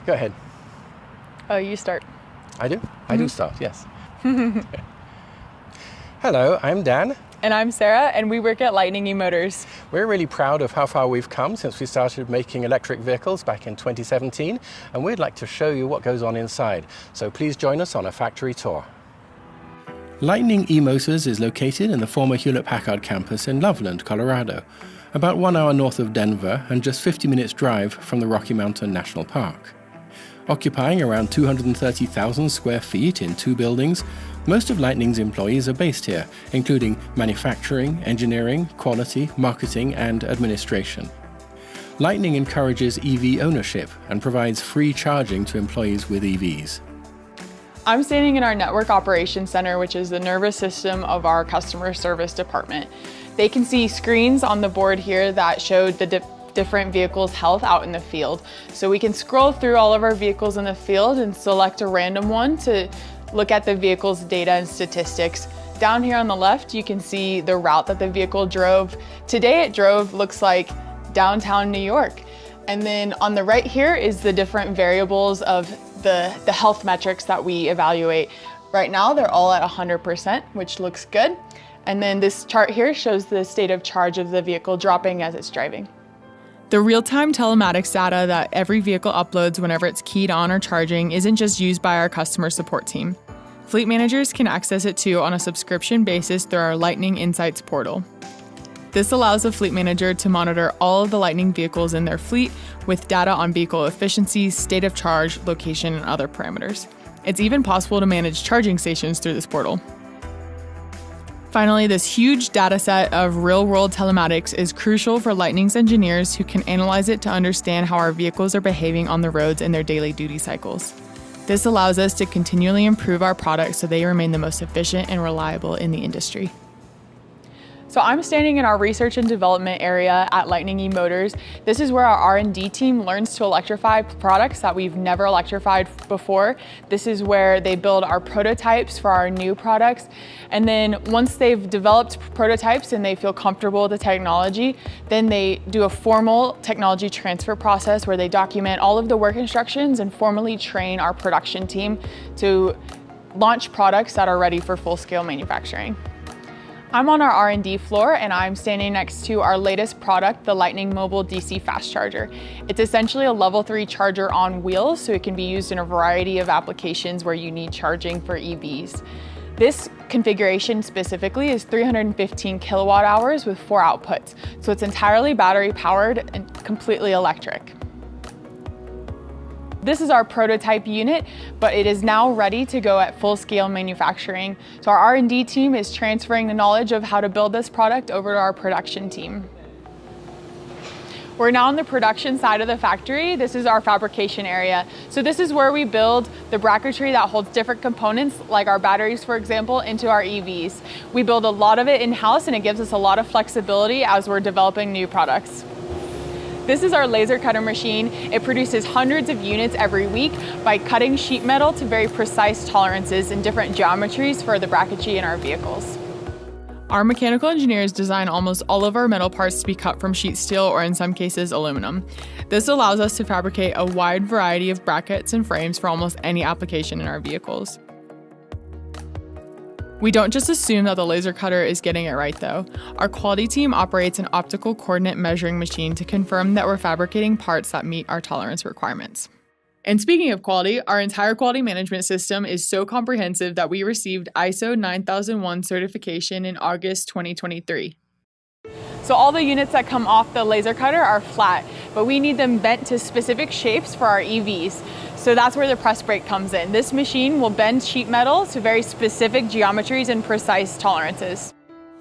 Go ahead. Oh, you start. I do? I do start, yes. Hello, I'm Dan. And I'm Sarah, and we work at Lightning eMotors. We're really proud of how far we've come since we started making electric vehicles back in 2017, and we'd like to show you what goes on inside. So please join us on a factory tour. Lightning eMotors is located in the former Hewlett-Packard campus in Loveland, Colorado, about 1 hour north of Denver and just 50 minutes drive from the Rocky Mountain National Park. Occupying around 230,000 square feet in 2 buildings, most of Lightning's employees are based here, including manufacturing, engineering, quality, marketing, and administration. Lightning encourages EV ownership and provides free charging to employees with EVs. I'm standing in our Network Operations Center, which is the nervous system of our customer service department. They can see screens on the board here that show the different vehicles' health out in the field. So we can scroll through all of our vehicles in the field and select a random one to look at the vehicle's data and statistics. Down here on the left, you can see the route that the vehicle drove. Today it drove, looks like, downtown New York. And then on the right here is the different variables of the health metrics that we evaluate. Right now, they're all at 100%, which looks good. And then this chart here shows the state of charge of the vehicle dropping as it's driving. The real-time telematics data that every vehicle uploads whenever it's keyed on or charging isn't just used by our customer support team. Fleet managers can access it too on a subscription basis through our Lightning Insights portal. This allows the fleet manager to monitor all of the Lightning vehicles in their fleet with data on vehicle efficiency, state of charge, location, and other parameters. It's even possible to manage charging stations through this portal. Finally, this huge data set of real-world telematics is crucial for Lightning's engineers who can analyze it to understand how our vehicles are behaving on the roads in their daily duty cycles. This allows us to continually improve our products so they remain the most efficient and reliable in the industry. So I'm standing in our research and development area at Lightning eMotors. This is where our R&D team learns to electrify products that we've never electrified before. This is where they build our prototypes for our new products. And then once they've developed prototypes and they feel comfortable with the technology, then they do a formal technology transfer process where they document all of the work instructions and formally train our production team to launch products that are ready for full-scale manufacturing. I'm on our R&D floor and I'm standing next to our latest product, the Lightning Mobile DC Fast Charger. It's essentially a level 3 charger on wheels, so it can be used in a variety of applications where you need charging for EVs. This configuration specifically is 315 kilowatt hours with 4 outputs, so it's entirely battery powered and completely electric. This is our prototype unit, but it is now ready to go at full-scale manufacturing. So our R&D team is transferring the knowledge of how to build this product over to our production team. We're now on the production side of the factory. This is our fabrication area. So this is where we build the bracketry that holds different components, like our batteries, for example, into our EVs. We build a lot of it in-house, and it gives us a lot of flexibility as we're developing new products. This is our laser cutter machine. It produces hundreds of units every week by cutting sheet metal to very precise tolerances and different geometries for the bracketry in our vehicles. Our mechanical engineers design almost all of our metal parts to be cut from sheet steel or in some cases aluminum. This allows us to fabricate a wide variety of brackets and frames for almost any application in our vehicles. We don't just assume that the laser cutter is getting it right though. Our quality team operates an optical coordinate measuring machine to confirm that we're fabricating parts that meet our tolerance requirements. And speaking of quality, our entire quality management system is so comprehensive that we received ISO 9001 certification in August 2023. So all the units that come off the laser cutter are flat, but we need them bent to specific shapes for our EVs. So that's where the press brake comes in. This machine will bend sheet metal to very specific geometries and precise tolerances.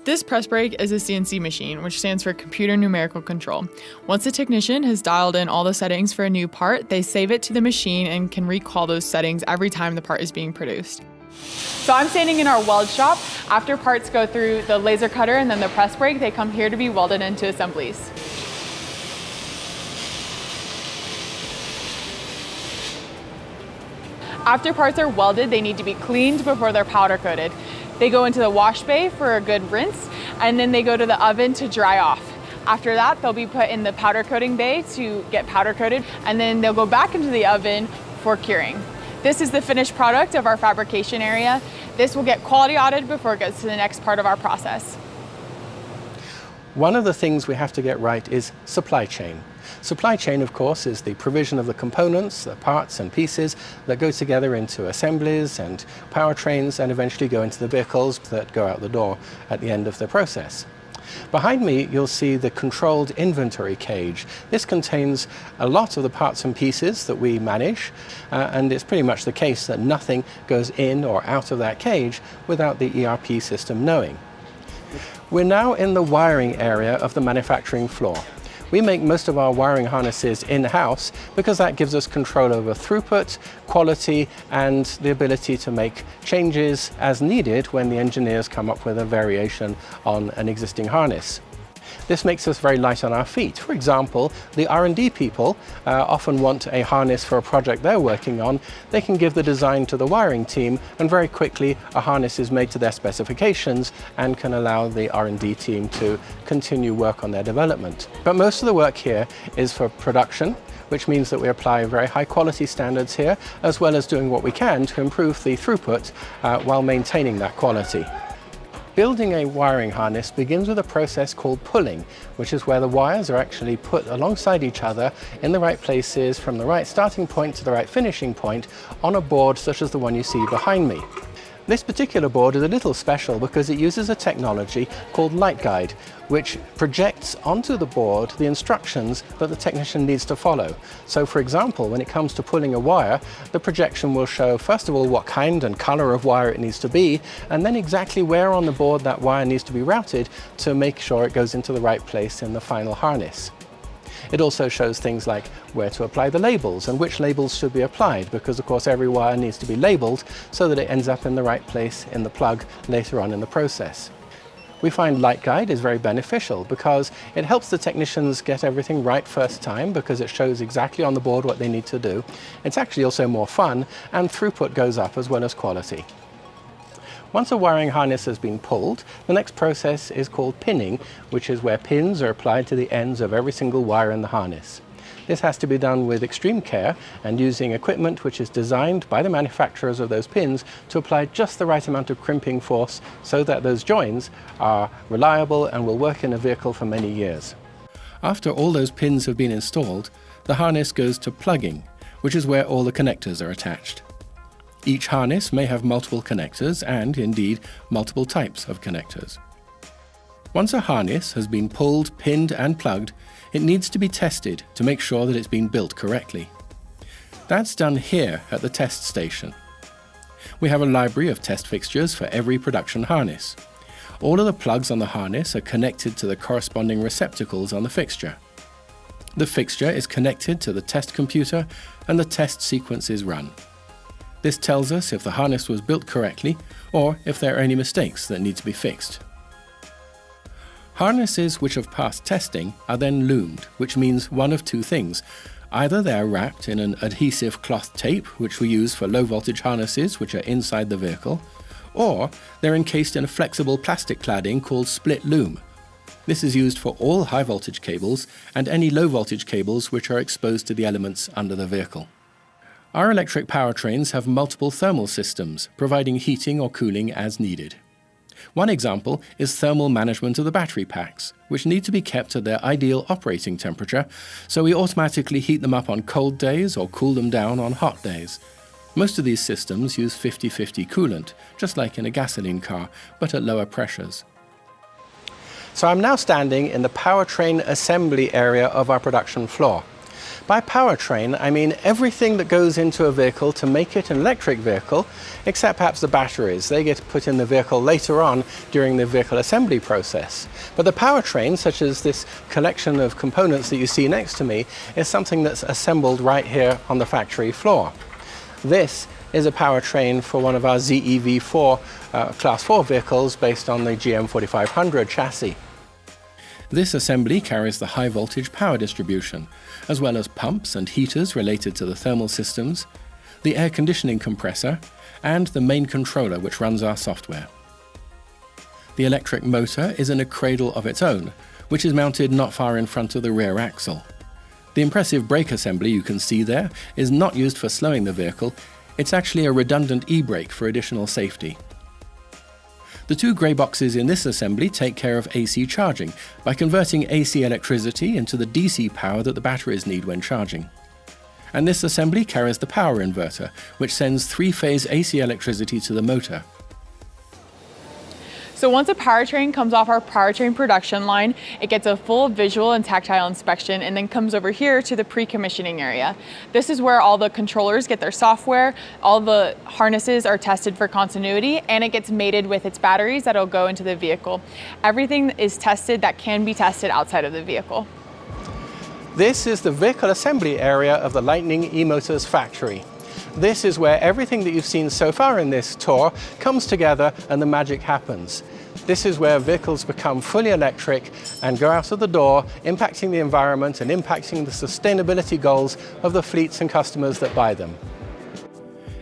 This press brake is a CNC machine, which stands for Computer Numerical Control. Once the technician has dialed in all the settings for a new part, they save it to the machine and can recall those settings every time the part is being produced. So I'm standing in our weld shop. After parts go through the laser cutter and then the press brake, they come here to be welded into assemblies. After parts are welded, they need to be cleaned before they're powder coated. They go into the wash bay for a good rinse, and then they go to the oven to dry off. After that, they'll be put in the powder coating bay to get powder coated, and then they'll go back into the oven for curing. This is the finished product of our fabrication area. This will get quality audited before it goes to the next part of our process. One of the things we have to get right is supply chain. Supply chain, of course, is the provision of the components, the parts and pieces that go together into assemblies and powertrains and eventually go into the vehicles that go out the door at the end of the process. Behind me, you'll see the controlled inventory cage. This contains a lot of the parts and pieces that we manage, and it's pretty much the case that nothing goes in or out of that cage without the ERP system knowing. We're now in the wiring area of the manufacturing floor. We make most of our wiring harnesses in-house because that gives us control over throughput, quality, and the ability to make changes as needed when the engineers come up with a variation on an existing harness. This makes us very light on our feet. For example, the R&D people often want a harness for a project they're working on. They can give the design to the wiring team, and very quickly a harness is made to their specifications and can allow the R&D team to continue work on their development. But most of the work here is for production, which means that we apply very high quality standards here, as well as doing what we can to improve the throughput while maintaining that quality. Building a wiring harness begins with a process called pulling, which is where the wires are actually put alongside each other in the right places from the right starting point to the right finishing point on a board such as the one you see behind me. This particular board is a little special because it uses a technology called light guide, which projects onto the board the instructions that the technician needs to follow. So for example, when it comes to pulling a wire, the projection will show first of all what kind and color of wire it needs to be, and then exactly where on the board that wire needs to be routed to make sure it goes into the right place in the final harness. It also shows things like where to apply the labels and which labels should be applied, because of course every wire needs to be labeled so that it ends up in the right place in the plug later on in the process. We find light guide is very beneficial because it helps the technicians get everything right first time, because it shows exactly on the board what they need to do. It's actually also more fun, and throughput goes up as well as quality. Once a wiring harness has been pulled, the next process is called pinning, which is where pins are applied to the ends of every single wire in the harness. This has to be done with extreme care and using equipment which is designed by the manufacturers of those pins to apply just the right amount of crimping force so that those joins are reliable and will work in a vehicle for many years. After all those pins have been installed, the harness goes to plugging, which is where all the connectors are attached. Each harness may have multiple connectors and, indeed, multiple types of connectors. Once a harness has been pulled, pinned and plugged, it needs to be tested to make sure that it's been built correctly. That's done here at the test station. We have a library of test fixtures for every production harness. All of the plugs on the harness are connected to the corresponding receptacles on the fixture. The fixture is connected to the test computer and the test sequence is run. This tells us if the harness was built correctly or if there are any mistakes that need to be fixed. Harnesses which have passed testing are then loomed, which means one of two things. Either they are wrapped in an adhesive cloth tape, which we use for low voltage harnesses which are inside the vehicle, or they're encased in a flexible plastic cladding called split loom. This is used for all high voltage cables and any low voltage cables which are exposed to the elements under the vehicle. Our electric powertrains have multiple thermal systems, providing heating or cooling as needed. One example is thermal management of the battery packs, which need to be kept at their ideal operating temperature, so we automatically heat them up on cold days or cool them down on hot days. Most of these systems use 50-50 coolant, just like in a gasoline car, but at lower pressures. So I'm now standing in the powertrain assembly area of our production floor. By powertrain, I mean everything that goes into a vehicle to make it an electric vehicle, except perhaps the batteries. They get put in the vehicle later on during the vehicle assembly process. But the powertrain, such as this collection of components that you see next to me, is something that's assembled right here on the factory floor. This is a powertrain for one of our ZEV4 Class 4 vehicles based on the GM 4500 chassis. This assembly carries the high voltage power distribution, as well as pumps and heaters related to the thermal systems, the air conditioning compressor, and the main controller which runs our software. The electric motor is in a cradle of its own, which is mounted not far in front of the rear axle. The impressive brake assembly you can see there is not used for slowing the vehicle, it's actually a redundant e-brake for additional safety. The two grey boxes in this assembly take care of AC charging by converting AC electricity into the DC power that the batteries need when charging. And this assembly carries the power inverter, which sends three-phase AC electricity to the motor. So once a powertrain comes off our powertrain production line, it gets a full visual and tactile inspection and then comes over here to the pre-commissioning area. This is where all the controllers get their software, all the harnesses are tested for continuity, and it gets mated with its batteries that'll go into the vehicle. Everything is tested that can be tested outside of the vehicle. This is the vehicle assembly area of the Lightning eMotors factory. This is where everything that you've seen so far in this tour comes together and the magic happens. This is where vehicles become fully electric and go out of the door, impacting the environment and impacting the sustainability goals of the fleets and customers that buy them.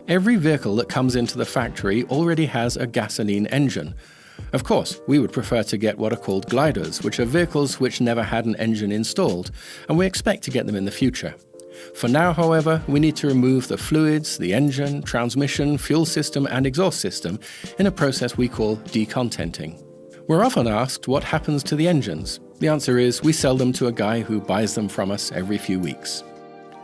Every vehicle that comes into the factory already has a gasoline engine. Of course, we would prefer to get what are called gliders, which are vehicles which never had an engine installed, and we expect to get them in the future. For now, however, we need to remove the fluids, the engine, transmission, fuel system and exhaust system in a process we call decontenting. We're often asked what happens to the engines. The answer is we sell them to a guy who buys them from us every few weeks.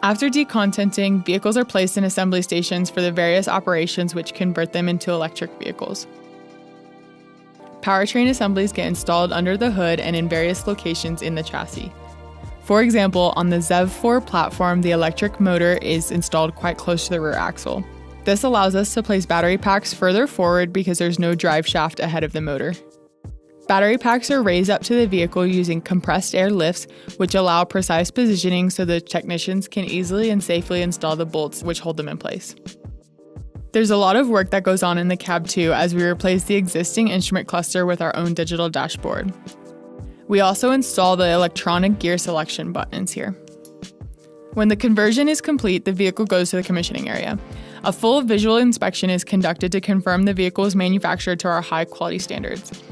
After decontenting, vehicles are placed in assembly stations for the various operations which convert them into electric vehicles. Powertrain assemblies get installed under the hood and in various locations in the chassis. For example, on the ZEV4 platform, the electric motor is installed quite close to the rear axle. This allows us to place battery packs further forward because there's no drive shaft ahead of the motor. Battery packs are raised up to the vehicle using compressed air lifts, which allow precise positioning so the technicians can easily and safely install the bolts which hold them in place. There's a lot of work that goes on in the cab too, as we replace the existing instrument cluster with our own digital dashboard. We also install the electronic gear selection buttons here. When the conversion is complete, the vehicle goes to the commissioning area. A full visual inspection is conducted to confirm the vehicle is manufactured to our high quality standards.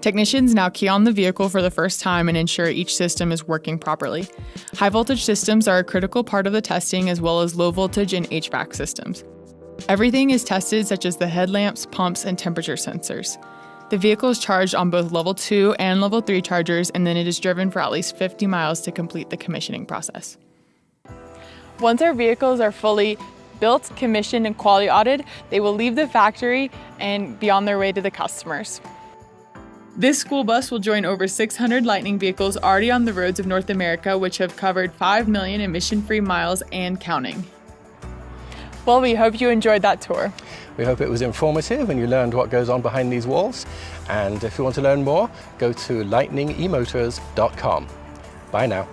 Technicians now key on the vehicle for the first time and ensure each system is working properly. High voltage systems are a critical part of the testing, as well as low voltage and HVAC systems. Everything is tested, such as the headlamps, pumps, and temperature sensors. The vehicle is charged on both level 2 and level 3 chargers, and then it is driven for at least 50 miles to complete the commissioning process. Once our vehicles are fully built, commissioned, and quality audited, they will leave the factory and be on their way to the customers. This school bus will join over 600 Lightning vehicles already on the roads of North America, which have covered 5 million emission-free miles and counting. Well, we hope you enjoyed that tour. We hope it was informative and you learned what goes on behind these walls. And if you want to learn more, go to lightningemotors.com. Bye now.